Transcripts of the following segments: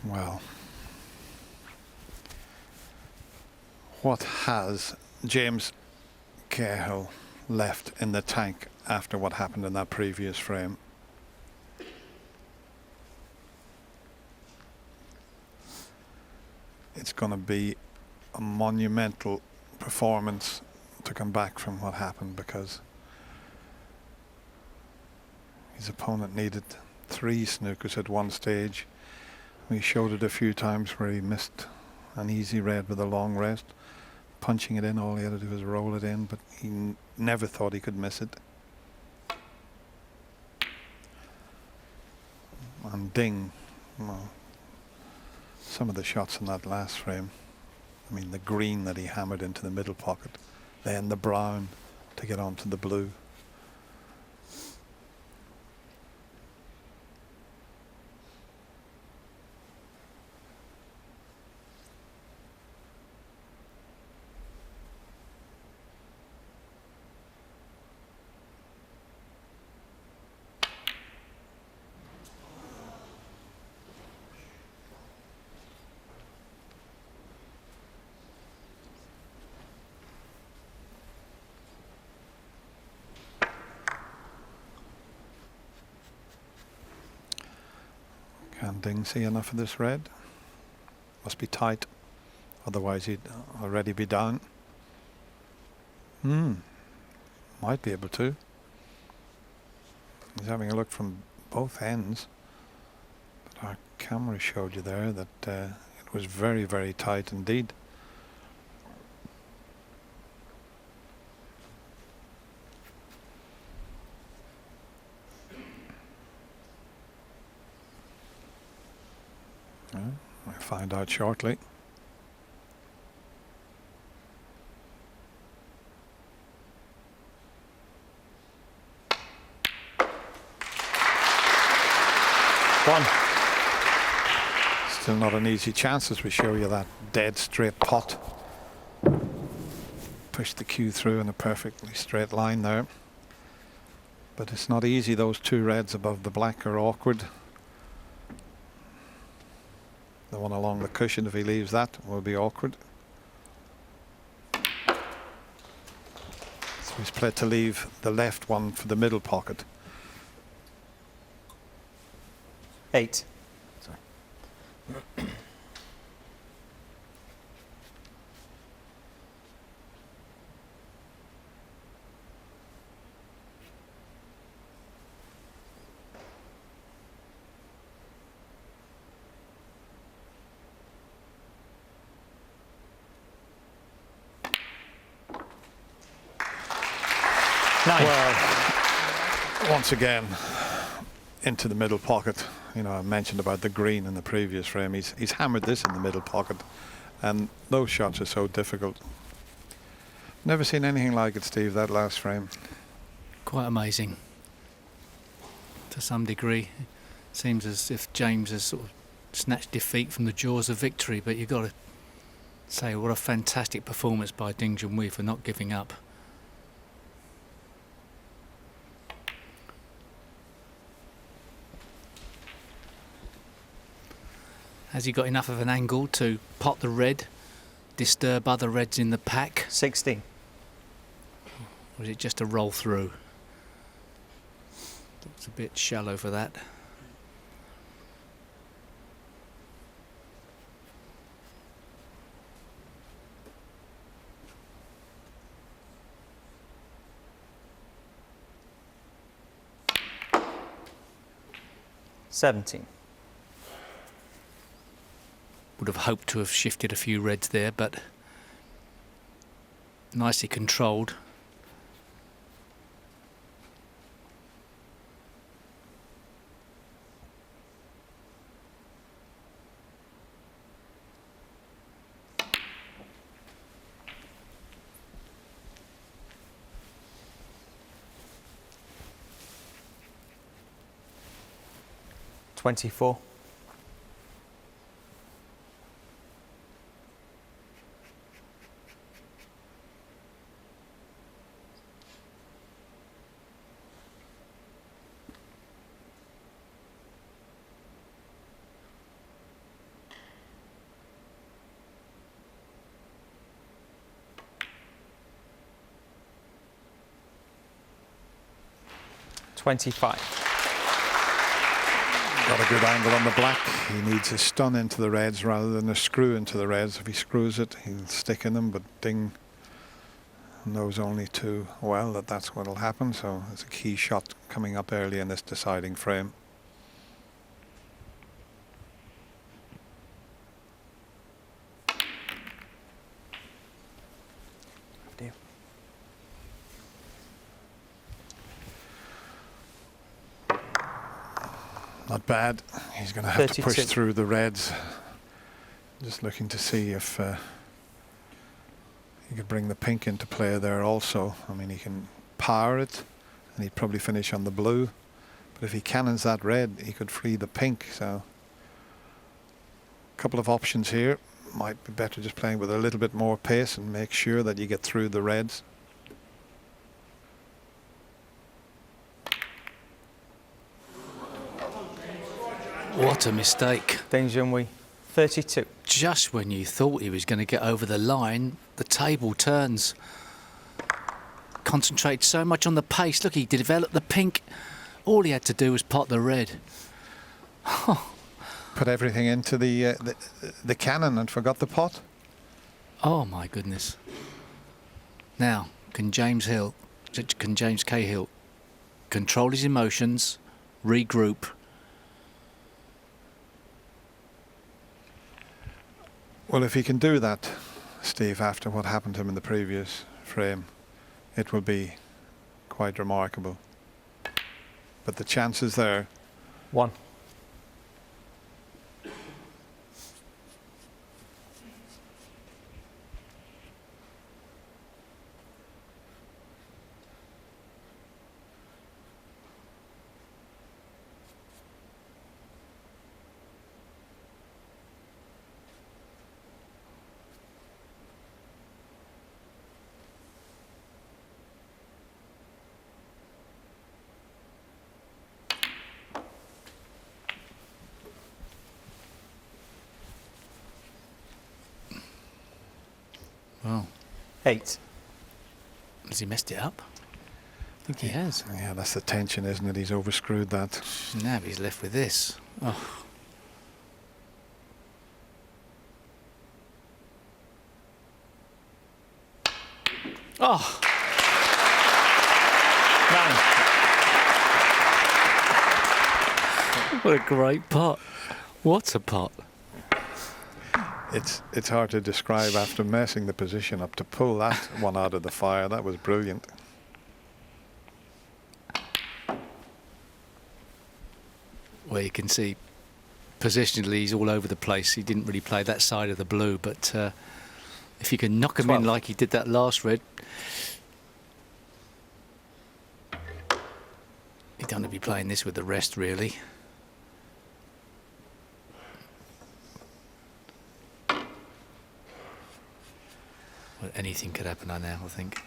Well, what has James Cahill left in the tank after what happened in that previous frame? It's going to be a monumental performance to come back from what happened, because his opponent needed 3 snookers at one stage. We showed it a few times where he missed an easy red with a long rest. Punching it in, all he had to do was roll it in, but he never thought he could miss it. And ding, well, some of the shots in that last frame, I mean, the green that he hammered into the middle pocket, then the brown to get onto the blue. Can Ding see enough of this red? Must be tight, otherwise he'd already be down. Might be able to. He's having a look from both ends, but our camera showed you there that it was very, very tight indeed. We'll find out shortly. One. Still not an easy chance as we show you that dead straight pot. Push the cue through in a perfectly straight line there. But it's not easy. Those 2 reds above the black are awkward. The one along the cushion, if he leaves that, will be awkward. So he's played to leave the left one for the middle pocket. 8. Sorry. 9. Well, once again, into the middle pocket. You know, I mentioned about the green in the previous frame. He's hammered this in the middle pocket, and those shots are so difficult. Never seen anything like it, Steve, that last frame. Quite amazing. To some degree, seems as if James has sort of snatched defeat from the jaws of victory, but you've got to say what a fantastic performance by Ding Junhui for not giving up. Has he got enough of an angle to pot the red, disturb other reds in the pack? 16. Or is it just a roll through? Looks a bit shallow for that. $17. Would have hoped to have shifted a few reds there, but nicely controlled. $24. 25. Got a good angle on the black. He needs a stun into the reds rather than a screw into the reds. If he screws it, he'll stick in them, but Ding knows only too well that that's what will happen. So it's a key shot coming up early in this deciding frame. Not bad. He's going to have to push 32. through the reds. Just looking to see if he could bring the pink into play there also. I mean, he can power it and he'd probably finish on the blue. But if he cannons that red, he could free the pink. So a couple of options here. Might be better just playing with a little bit more pace and make sure that you get through the reds. What a mistake. Ding Junhui, 32. Just when you thought he was going to get over the line, the table turns. Concentrated so much on the pace. Look, he developed the pink. All he had to do was pot the red. Put everything into the cannon and forgot the pot. Oh my goodness. Now, can James Cahill control his emotions, regroup? Well, if he can do that, Steve, after what happened to him in the previous frame, it will be quite remarkable. But the chances there. 1. Well, 8. has he messed it up? I think he has. Yeah, that's the tension, isn't it? He's overscrewed that. Now he's left with this. Oh. Oh. 9. What a great pot. What a pot. It's hard to describe after messing the position up to pull that one out of the fire. That was brilliant. Well, you can see positionally he's all over the place. He didn't really play that side of the blue, but if you can knock him 12. in like he did that last red, you don't want to be playing this with the rest, really. Well, anything could happen now, I think.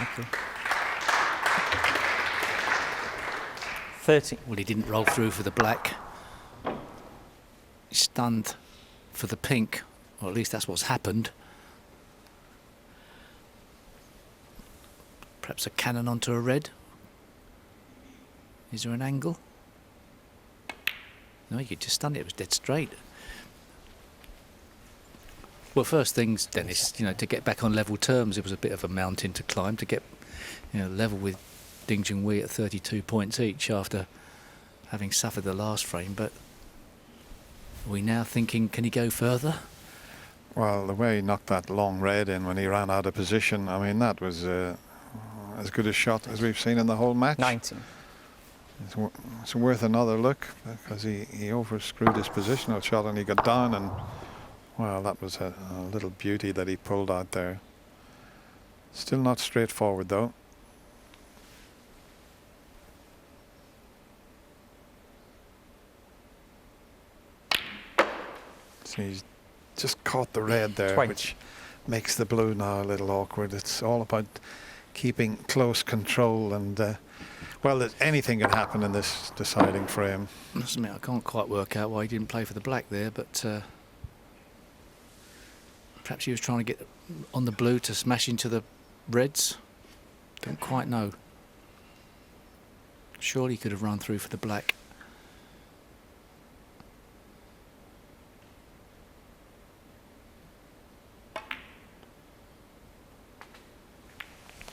Okay. 30. Well, he didn't roll through for the black. He stunned for the pink, or at least that's what's happened. Perhaps a cannon onto a red. Is there an angle? No, you could just stun it. It was dead straight. Well, first things, Dennis, to get back on level terms, it was a bit of a mountain to climb to get, level with Ding Junhui at 32 points each after having suffered the last frame. But are we now thinking, can he go further? Well, the way he knocked that long red in when he ran out of position, I mean, that was as good a shot as we've seen in the whole match. 19. It's worth another look because he overscrewed his positional shot and he got down, and well, that was a little beauty that he pulled out there. Still not straightforward though. So he's just caught the red there, 20. which makes the blue now a little awkward. It's all about keeping close control and Well, anything can happen in this deciding frame. I must admit, I can't quite work out why he didn't play for the black there, but perhaps he was trying to get on the blue to smash into the reds. Don't quite know. Surely he could have run through for the black.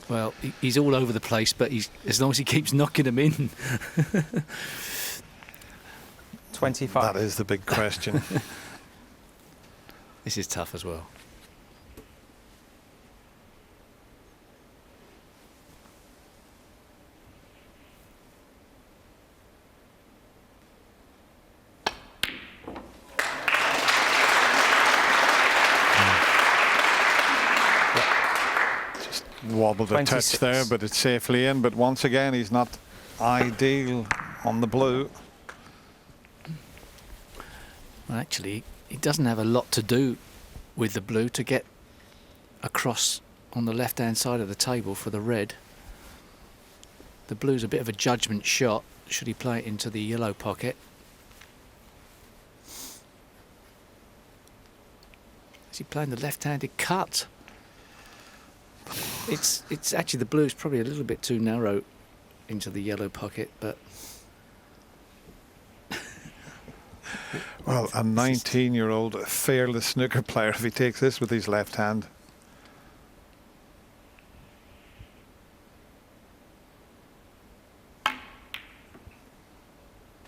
Well, he's all over the place, but as long as he keeps knocking them in. 25. That is the big question. This is tough as well. Wobbled a touch 26. there, but it's safely in. But once again, he's not ideal on the blue. Well, actually, he doesn't have a lot to do with the blue to get across on the left-hand side of the table for the red. The blue's a bit of a judgment shot. Should he play it into the yellow pocket? Is he playing the left-handed cut? It's actually the blue's probably a little bit too narrow into the yellow pocket, but Well, a 19-year-old fearless snooker player, if he takes this with his left hand.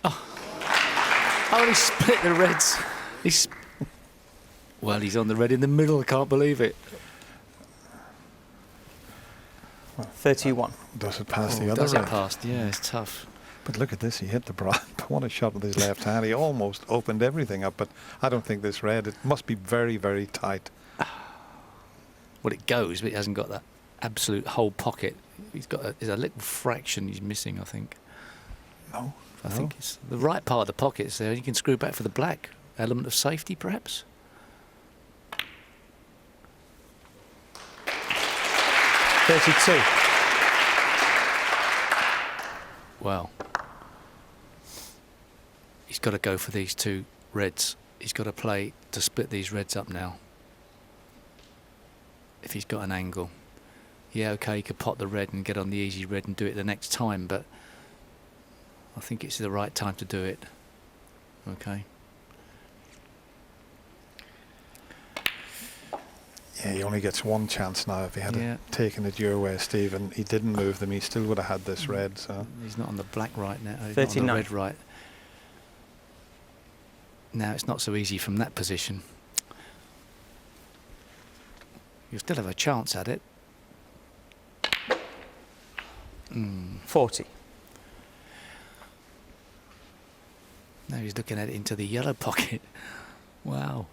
oh, he split the reds. Well, he's on the red in the middle. I can't believe it. 31. Does it pass the Oh, other does it red? pass? Yeah, it's tough. But look at this, he hit the broad. What a shot with his left hand. He almost opened everything up, but I don't think this red, it must be very, very tight. Well, it goes, but he hasn't got that absolute whole pocket. There's a little fraction he's missing, I think. No. I think it's the right part of the pocket's there. You can screw back for the black. Element of safety, perhaps? $32. Well, he's got to go for these two reds. He's got to play to split these reds up now. If he's got an angle. Yeah, okay, he could pot the red and get on the easy red and do it the next time, but I think it's the right time to do it. Okay. Yeah, he only gets one chance now. If he had taken it your way, Steve, and he didn't move them, he still would have had this red. So He's not on the black right now. He's 39. not on the red right. Now it's not so easy from that position. You still have a chance at it. 40. Now he's looking at it into the yellow pocket. Wow.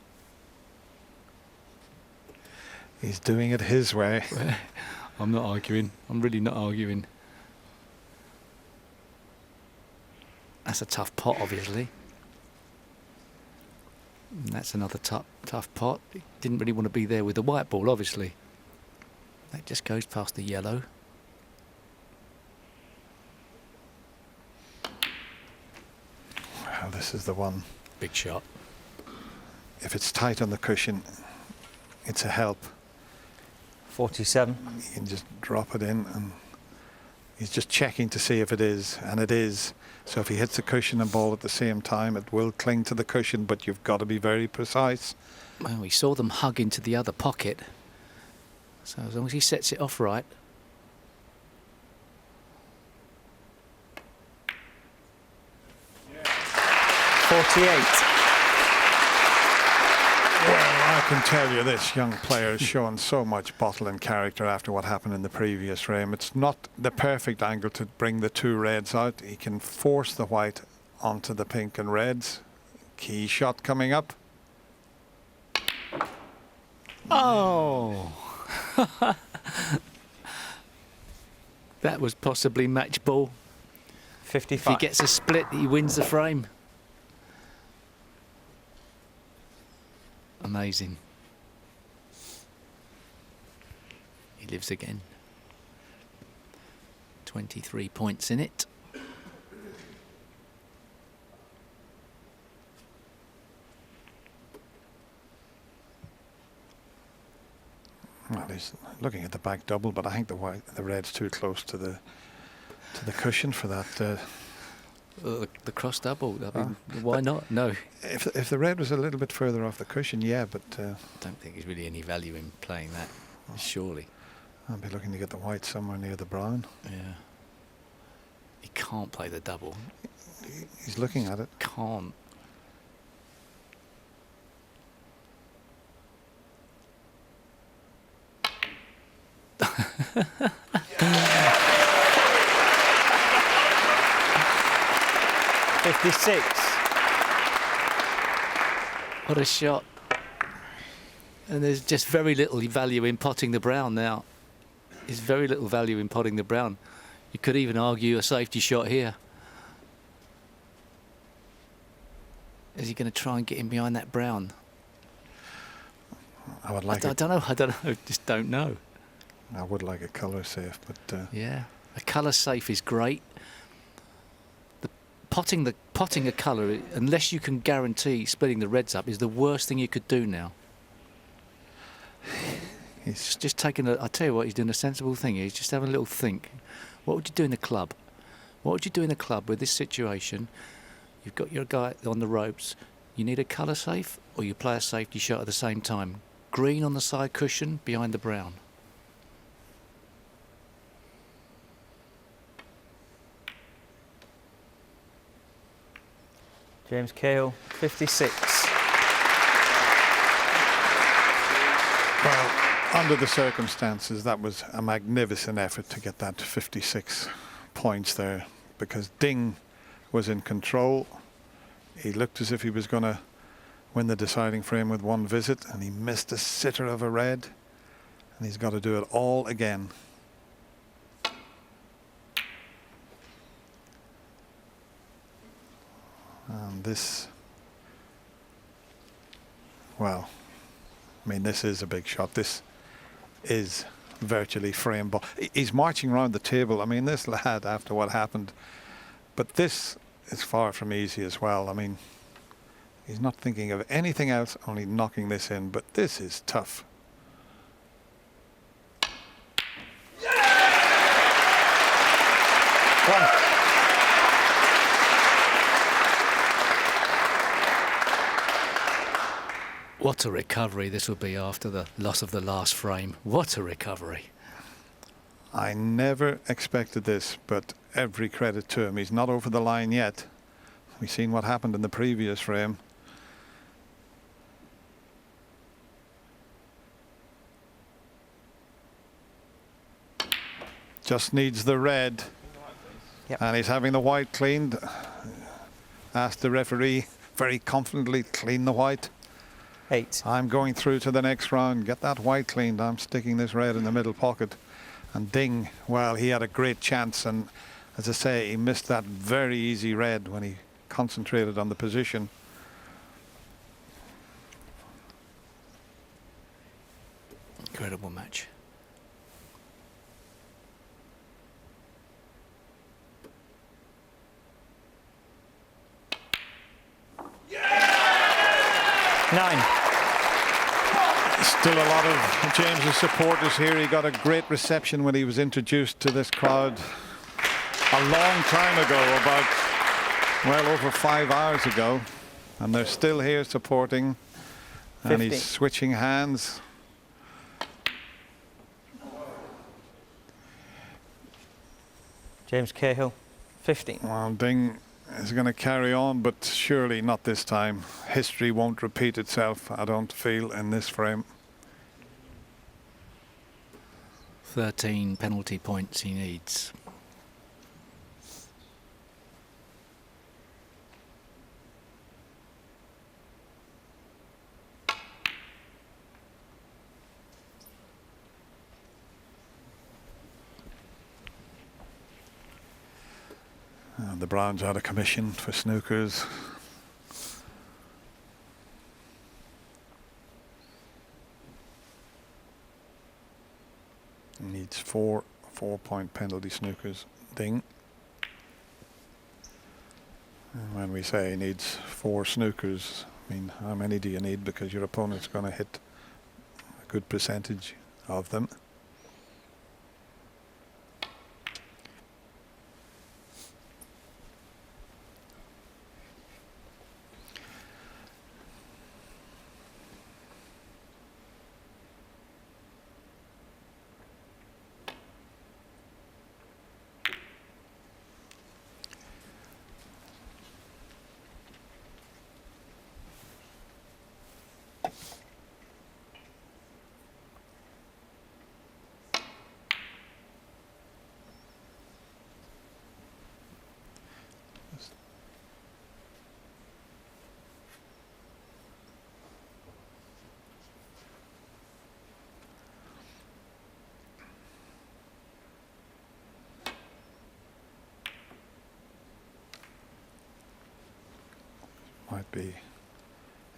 he's doing it his way. I'm not arguing. I'm really not arguing. That's a tough pot, obviously. And that's another tough pot. He didn't really want to be there with the white ball, obviously. That just goes past the yellow. Well, this is the one. Big shot. If it's tight on the cushion, it's a help. 47. You can just drop it in, and he's just checking to see if it is, and it is. So if he hits the cushion and ball at the same time, it will cling to the cushion, but you've got to be very precise. Well, we saw them hug into the other pocket. So as long as he sets it off right. Well, I can tell you this young player has shown so much bottle and character after what happened in the previous frame. It's not the perfect angle to bring the two reds out. He can force the white onto the pink and reds. Key shot coming up. Oh! That was possibly match ball. 55. If he gets a split, he wins the frame. Amazing. He lives again. 23 points in it. Well, he's looking at the back double, but I think the red's too close to the cushion for that. The cross double. I mean, why not? No. If the red was a little bit further off the cushion, yeah, but I don't think there's really any value in playing that. Surely. I'd be looking to get the white somewhere near the brown. Yeah. He can't play the double. He's looking at it. Can't. $56. What a shot. And there's just very little value in potting the brown now. There's very little value in potting the brown. You could even argue a safety shot here. Is he going to try and get in behind that brown? I would like. I don't know. Just don't know. I would like a colour safe, but Yeah, a colour safe is great. Potting a colour, unless you can guarantee splitting the reds up, is the worst thing you could do now. he's Just taking I tell you what, he's doing a sensible thing. He's just having a little think. What would you do in the club? What would you do in the club with this situation? You've got your guy on the ropes. You need a colour safe, or you play a safety shot at the same time. Green on the side cushion behind the brown. James Cahill, 56. well, under the circumstances, that was a magnificent effort to get that 56 points there, because Ding was in control. He looked as if he was going to win the deciding frame with one visit, and he missed a sitter of a red, and he's got to do it all again. And this, well, I mean, this is a big shot. This is virtually frame ball. He's marching around the table. I mean, this lad, after what happened, but this is far from easy as well. I mean, he's not thinking of anything else, only knocking this in, but this is tough. One. What a recovery this would be after the loss of the last frame. What a recovery. I never expected this, but every credit to him. He's not over the line yet. We've seen what happened in the previous frame. Just needs the red. Yep. And he's having the white cleaned. Asked the referee very confidently, clean the white. 8. I'm going through to the next round. Get that white cleaned. I'm sticking this red in the middle pocket. And Ding, well, he had a great chance. And as I say, he missed that very easy red when he concentrated on the position. Incredible match. Nine. Still a lot of James's supporters here. He got a great reception when he was introduced to this crowd a long time ago, about well over 5 hours ago, and they're still here supporting. And 50. he's switching hands. James Cahill, 15. Well, Ding is going to carry on, but surely not this time. History won't repeat itself, I don't feel, in this frame. 13 penalty points he needs. And the Browns out of commission for snookers. Needs four 4-point penalty snookers ding. And when we say he needs 4 snookers, I mean, how many do you need? Because your opponent's going to hit a good percentage of them. Might be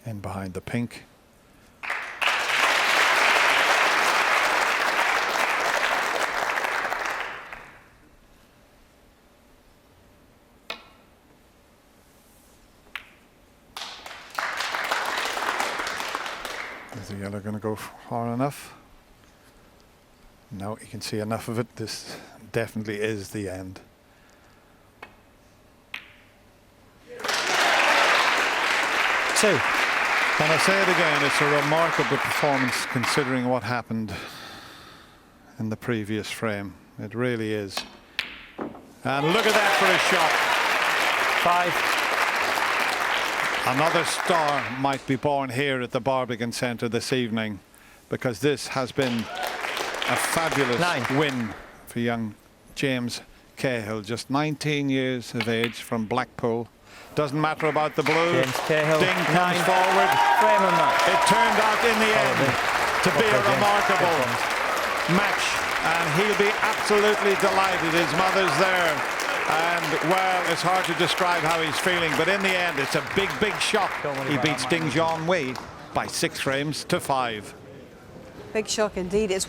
in behind the pink. Is the yellow going to go far enough? No, you can see enough of it. This definitely is the end. And I say it again, it's a remarkable performance considering what happened in the previous frame. It really is. And look at that for a shot. 5. Another star might be born here at the Barbican Centre this evening, because this has been a fabulous 9. win for young James Cahill, just 19 years of age, from Blackpool. Doesn't matter about the blue. James Cahill, Ding comes 9. forward. Frame on that. It turned out in the end to be a James. remarkable match, and he'll be absolutely delighted. His mother's there, and well, it's hard to describe how he's feeling, but in the end, it's a big, big shock. He beats Ding Junhui by 6 frames to 5. Big shock indeed. It's